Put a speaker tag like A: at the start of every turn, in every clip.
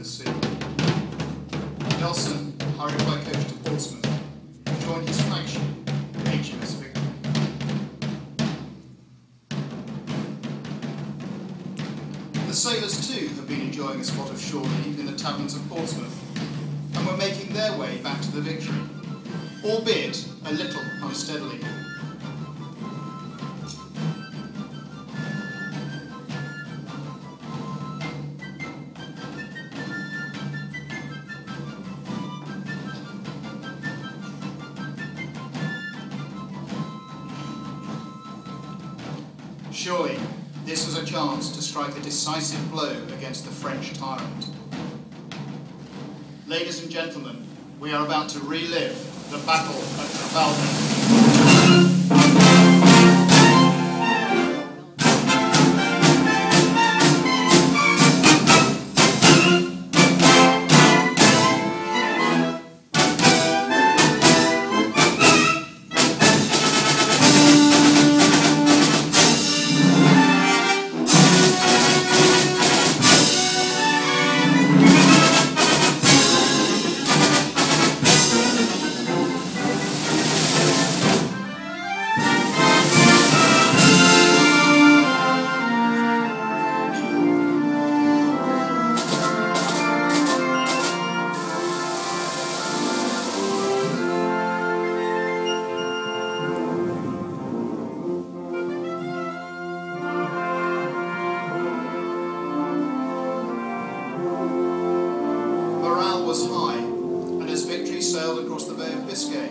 A: the sea. Nelson, hurried by coach to Portsmouth, joined his flagship, HMS Victory. The sailors too had been enjoying a spot of shore leave in the taverns of Portsmouth, and were making their way back to the Victory, albeit a little unsteadily. Surely, this was a chance to strike a decisive blow against the French tyrant. Ladies and gentlemen, we are about to relive the Battle of Trafalgar. Was high, and as Victory sailed across the Bay of Biscay,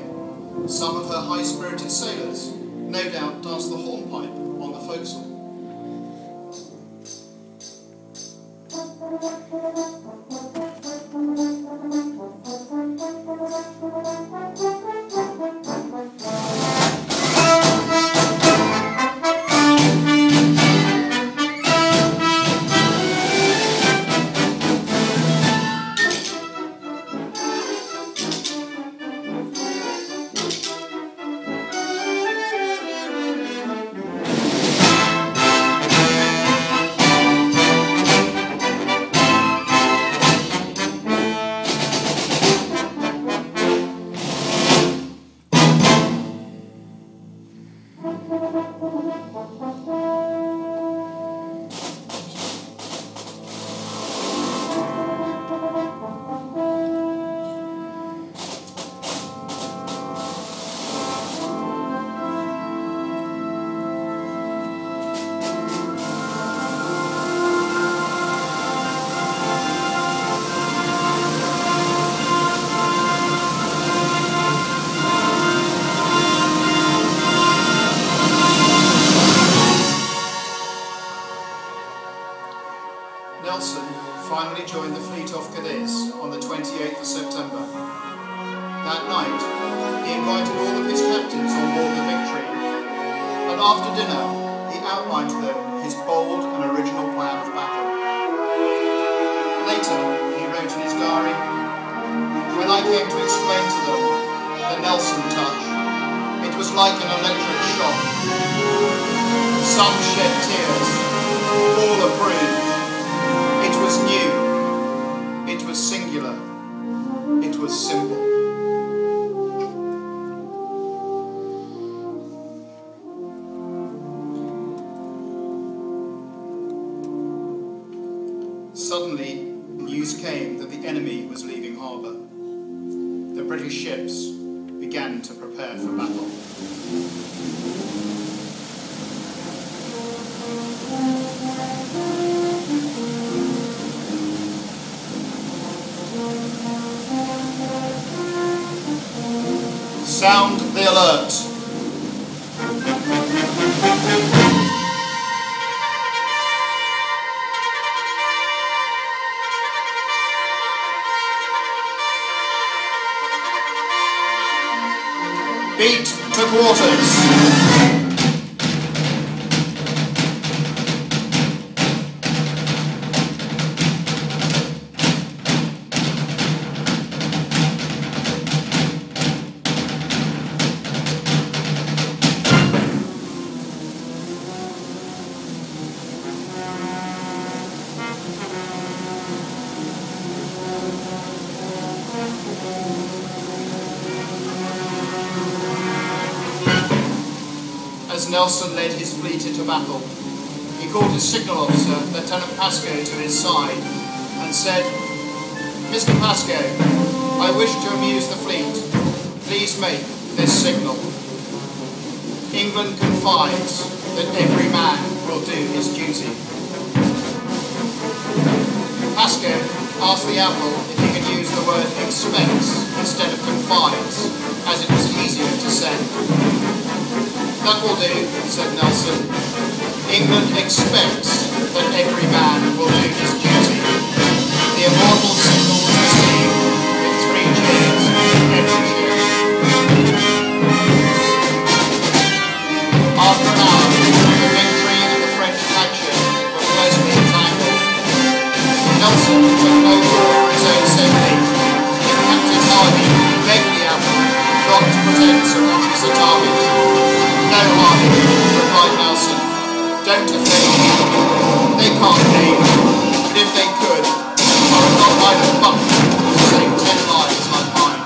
A: some of her high-spirited sailors no doubt danced the hornpipe on the forecastle. Nelson finally joined the fleet off Cadiz on the 28th of September. That night, he invited all of his captains on board the Victory, and after dinner, he outlined to them his bold and original plan of battle. Later, he wrote in his diary, "When I came to explain to them the Nelson touch, it was like an electric shock. Some shed tears, all approved. It was new, it was singular, it was simple." Suddenly, news came that the enemy was leaving harbour. The British ships began to prepare for battle. Sound the alert. Beat to quarters. Nelson led his fleet into battle, he called his signal officer, Lieutenant Pascoe, to his side and said, "Mr. Pascoe, I wish to amuse the fleet. Please make this signal. England confides that every man will do his duty." Pascoe asked the Admiral if he could use the word expects instead of confides, as it was easier to send. "That will do," said Nelson. "England expects that every man will do his duty." The immortal signal was received with 3 cheers in every ship. After an hour, the Victory and the French flagship were closely entangled. Nelson took no thought for his own safety. If Captain Hardy begged the Admiral not to protect Sir Roger Satavich. "No, Hardy," replied Nelson. "Don't offend me. They can't aim, but if they could, I would not mind a buck to save 10 lives like mine."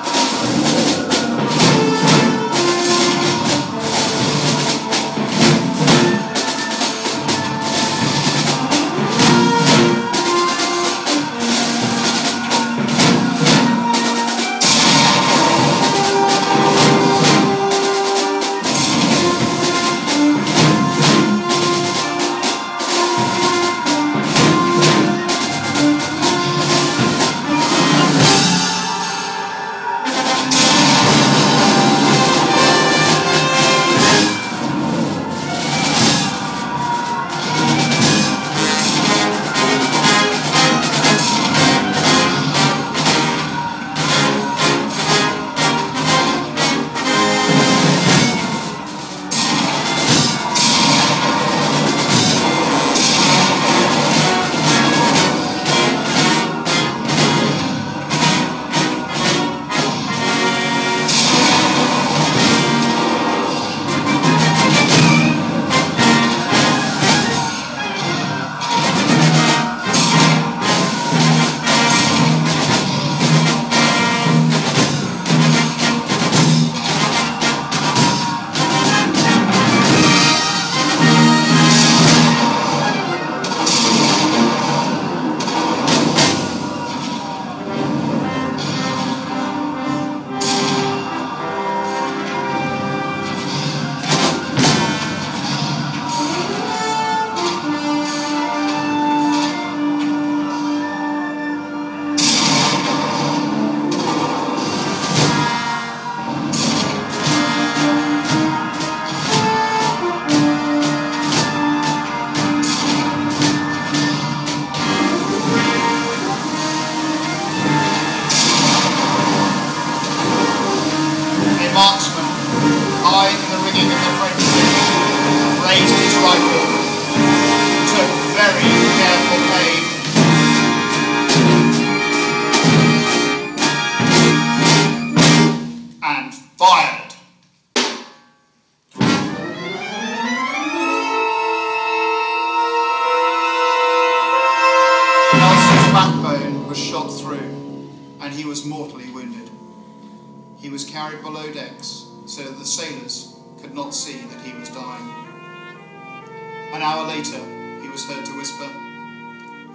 A: Marksman, high in the rigging of the French ship, raised his rifle, took very careful aim, and fired. Nelson's backbone was shot through, and he was mortally wounded. He was carried below decks so that the sailors could not see that he was dying. An hour later, he was heard to whisper,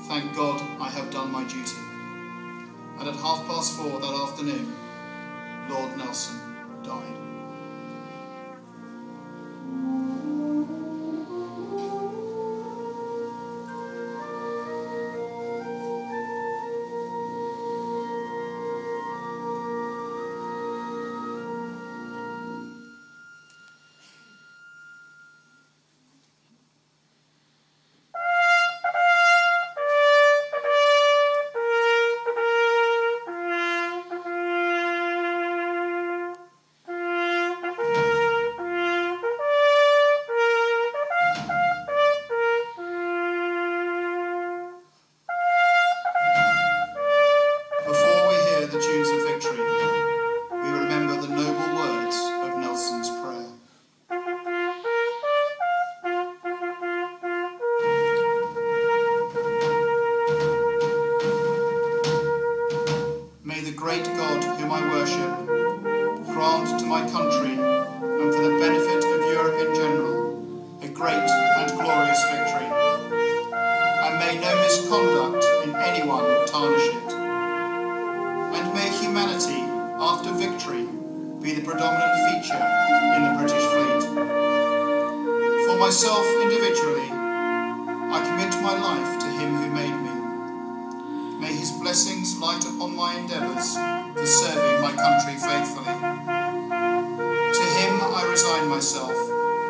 A: "Thank God I have done my duty." And at 4:30 that afternoon, Lord Nelson died. May the great God whom I worship grant to my country and for the benefit of Europe in general anyone tarnish it. And may humanity, after victory, be the predominant feature in the British fleet. For myself individually, I commit my life to him who made me. May his blessings light upon my endeavours for serving my country faithfully. To him I resign myself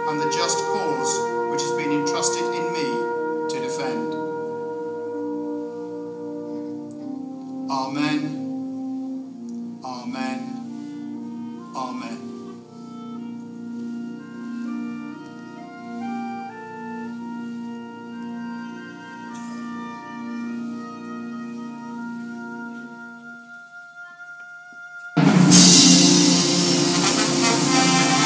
A: and the just cause which has been entrusted in me to defend. Amen.